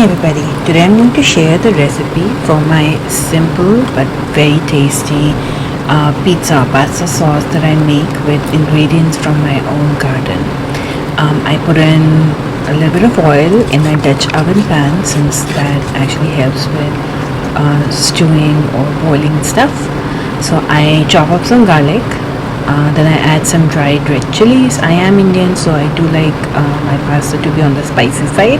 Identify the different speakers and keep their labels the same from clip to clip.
Speaker 1: everybody, today I'm going to share the recipe for my simple but very tasty pasta sauce that I make with ingredients from my own garden. I put in a little bit of oil in my Dutch oven pan since that actually helps with stewing or boiling stuff. So I chop up some garlic, then I add some dried red chilies. I am Indian, so I do like my pasta to be on the spicy side.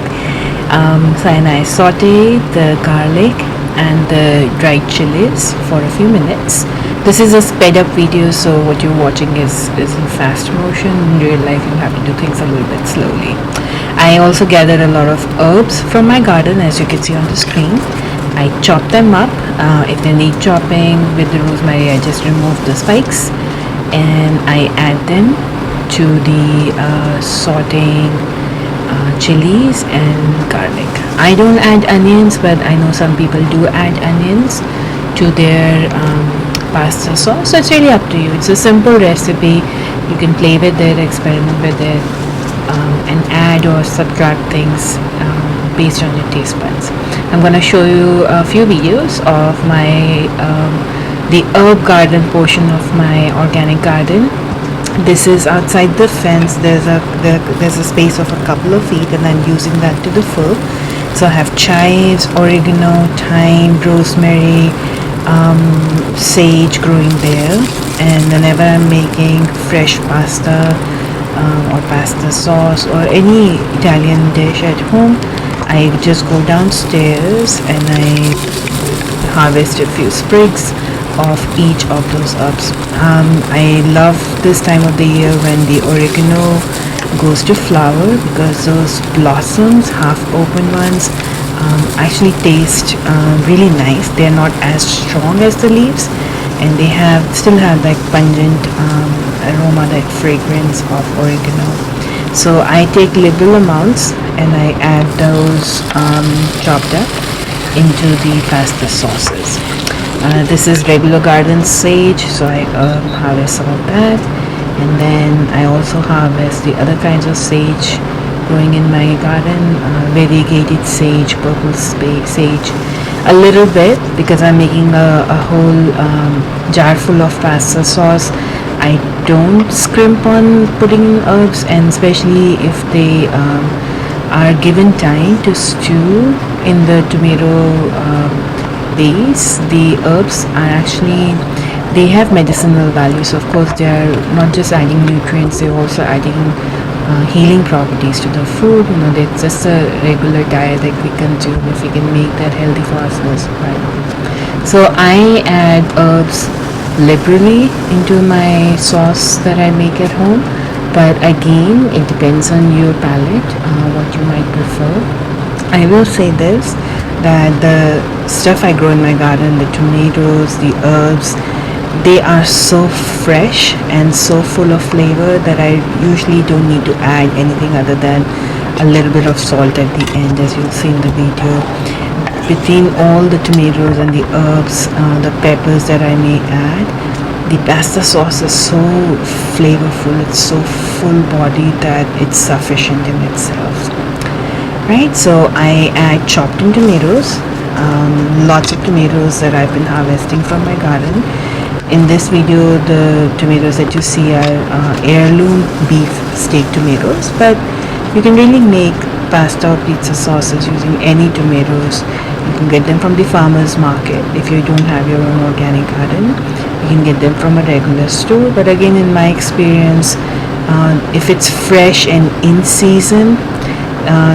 Speaker 1: And I saute the garlic and the dried chilies for a few minutes. This is a sped up video, so what you're watching is in fast motion. In real life you have to do things a little bit slowly. I also gathered a lot of herbs from my garden, as you can see on the screen. I chop them up. If they need chopping with the rosemary, I just remove the spikes and I add them to the sauteing chilies and garlic. I don't add onions, but I know some people do add onions to their pasta sauce, so it's really up to you. It's a simple recipe. You can play with it, experiment with it, and add or subtract things based on your taste buds. I'm going to show you a few videos of my the herb garden portion of my organic garden. This is outside the fence. There's a space of a couple of feet, and I'm using that to the full. So I have chives, oregano, thyme, rosemary, sage growing there. And whenever I'm making fresh pasta or pasta sauce or any Italian dish at home, I just go downstairs and I harvest a few sprigs of each of those herbs. I love this time of the year when the oregano goes to flower, because those blossoms, half open ones, actually taste really nice. They're not as strong as the leaves, and they still have like pungent aroma, like fragrance of oregano. So I take liberal amounts and I add those chopped up into the pasta sauces. This is regular garden sage, so I harvest some of that, and then I also harvest the other kinds of sage growing in my garden, variegated sage, purple sage, a little bit, because I'm making a whole jar full of pasta sauce. I don't scrimp on putting in herbs, and especially if they are given time to stew in the tomato base. The herbs are actually, they have medicinal value, so of course they are not just adding nutrients, they're also adding healing properties to the food. It's just a regular diet that we consume if we can make that healthy for ourselves, right? So I add herbs liberally into my sauce that I make at home, but again it depends on your palate, what you might prefer. I will say this, that the stuff I grow in my garden, the tomatoes, the herbs, they are so fresh and so full of flavor that I usually don't need to add anything other than a little bit of salt at the end, as you'll see in the video. Between all the tomatoes and the herbs, the peppers that I may add, the pasta sauce is so flavorful, it's so full-bodied that it's sufficient in itself. Right, so I add chopped in tomatoes, lots of tomatoes that I've been harvesting from my garden. In this video, the tomatoes that you see are heirloom beef steak tomatoes, but you can really make pasta or pizza sauces using any tomatoes. You can get them from the farmer's market if you don't have your own organic garden. You can get them from a regular store, but again, in my experience, if it's fresh and in season,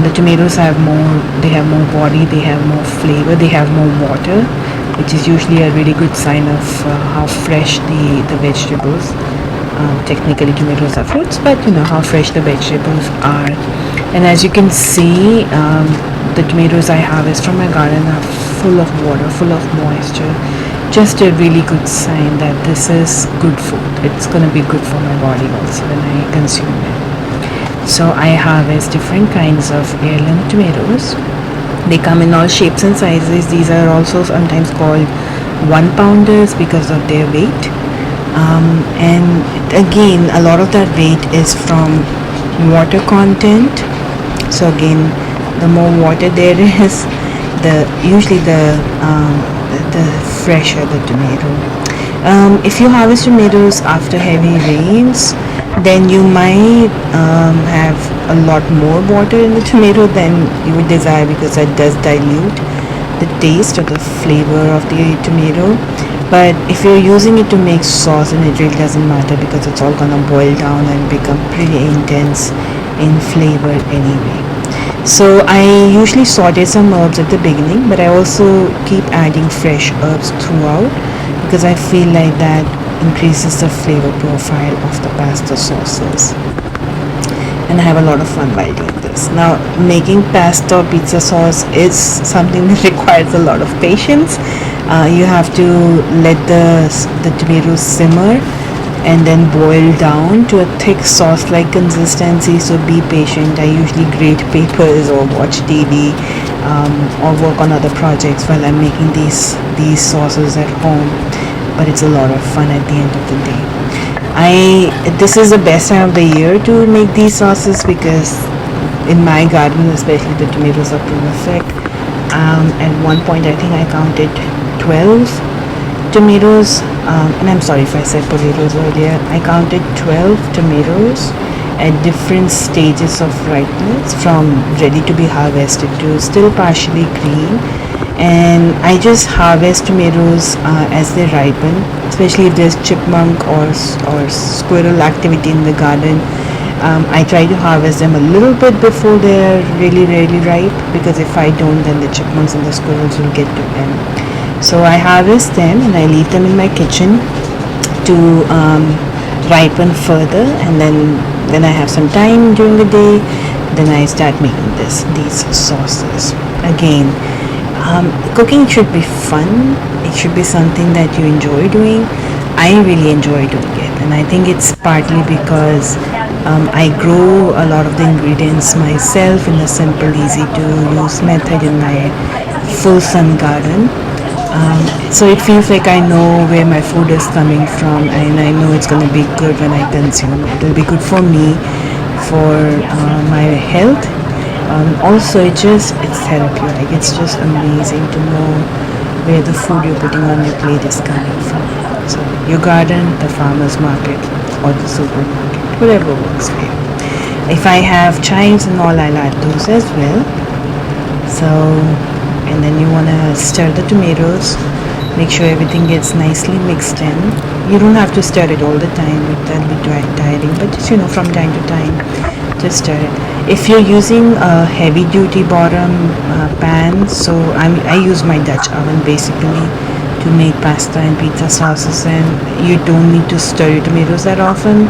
Speaker 1: the tomatoes have more body, they have more flavor, they have more water, which is usually a really good sign of how fresh the vegetables. Technically tomatoes are fruits, but how fresh the vegetables are. And as you can see, the tomatoes I harvest from my garden are full of water, full of moisture. Just a really good sign that this is good food. It's going to be good for my body also when I consume it. So I harvest different kinds of heirloom tomatoes. They come in all shapes and sizes. These are also sometimes called 1-pounders because of their weight. And again, a lot of that weight is from water content. So again, The more water there is, usually the fresher the tomato. If you harvest tomatoes after heavy rains, then you might have a lot more water in the tomato than you would desire, because that does dilute the taste or the flavor of the tomato. But if you're using it to make sauce, then it really doesn't matter, because it's all gonna boil down and become pretty intense in flavor anyway. So I usually saute some herbs at the beginning, but I also keep adding fresh herbs throughout, because I feel like that increases the flavor profile of the pasta sauces. And I have a lot of fun while doing this. Now, making pasta or pizza sauce is something that requires a lot of patience. You have to let the tomatoes simmer and then boil down to a thick sauce-like consistency. So be patient. I usually grate papers or watch TV or work on other projects while I'm making these sauces at home. But it's a lot of fun at the end of the day. This is the best time of the year to make these sauces, because in my garden especially, the tomatoes are prolific. At one point I think I counted 12 tomatoes, and I'm sorry if I said potatoes earlier. I counted 12 tomatoes at different stages of ripeness, from ready to be harvested to still partially green. And I just harvest tomatoes as they ripen, especially if there's chipmunk or squirrel activity in the garden. I try to harvest them a little bit before they're really ripe, because if I don't, then the chipmunks and the squirrels will get to them. So I harvest them and I leave them in my kitchen to ripen further, and then I have some time during the day. Then I start making these sauces. Again, cooking should be fun. It should be something that you enjoy doing. I really enjoy doing it, and I think it's partly because I grow a lot of the ingredients myself in a simple, easy to use method in my full sun garden. So it feels like I know where my food is coming from, and I know it's going to be good when I consume it. It'll be good for me, for my health. Also, it's therapeutic. It's just amazing to know where the food you're putting on your plate is coming from. So your garden, the farmer's market, or the supermarket, whatever works for you. If I have chives and all, I'll add those as well. So, and then you want to stir the tomatoes. Make sure everything gets nicely mixed in. You don't have to stir it all the time, that'll be tiring, but just, from time to time, just stir it. If you're using a heavy duty bottom pan, so I use my Dutch oven basically to make pasta and pizza sauces, and you don't need to stir your tomatoes that often.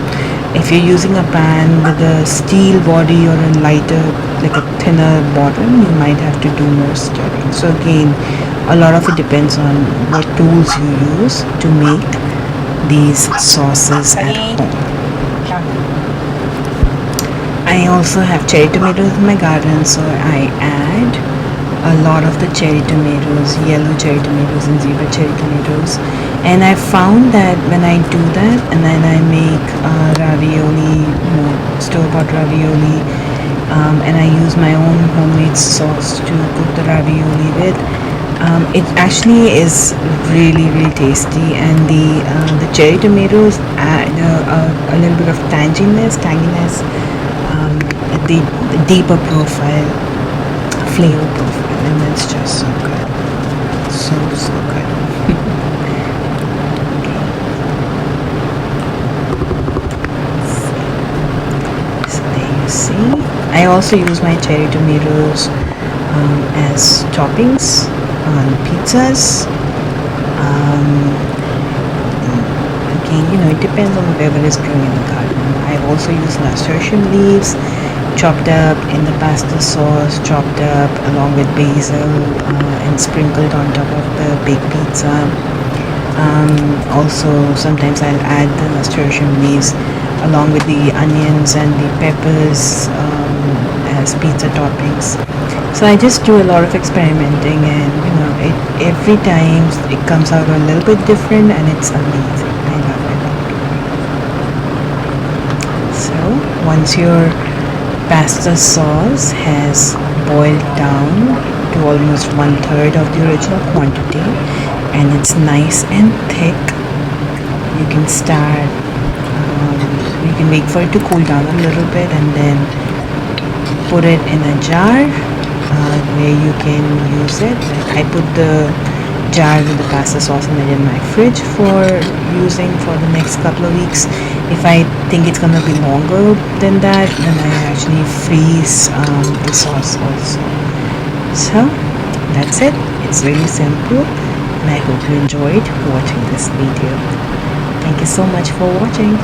Speaker 1: If you're using a pan with a steel body or a lighter, like a thinner bottom, you might have to do more stirring. So again, a lot of it depends on what tools you use to make these sauces at home. I also have cherry tomatoes in my garden, so I add a lot of the cherry tomatoes, yellow cherry tomatoes and zebra cherry tomatoes. And I found that when I do that, and then I make ravioli, store-bought ravioli, and I use my own homemade sauce to cook the ravioli with, it actually is really tasty, and the cherry tomatoes add a little bit of tanginess, the deeper profile, flavor profile, and that's just so good, so good. So there you see. I also use my cherry tomatoes as toppings on pizzas. Again, it depends on whatever is growing in the garden. I've also used nasturtium leaves, chopped up in the pasta sauce, chopped up along with basil, and sprinkled on top of the baked pizza. Also, sometimes I'll add the nasturtium leaves along with the onions and the peppers as pizza toppings. So I just do a lot of experimenting, and every time it comes out a little bit different, and it's amazing. I love it. So once your pasta sauce has boiled down to almost 1/3 of the original quantity, and it's nice and thick. You can start, you can wait for it to cool down a little bit and then put it in a jar where you can use it. Like I put the jar with the pasta sauce in it in my fridge for using for the next couple of weeks. If I think it's gonna be longer than that, then I actually freeze the sauce also. So that's it. It's really simple, and I hope you enjoyed watching this video. Thank you so much for watching.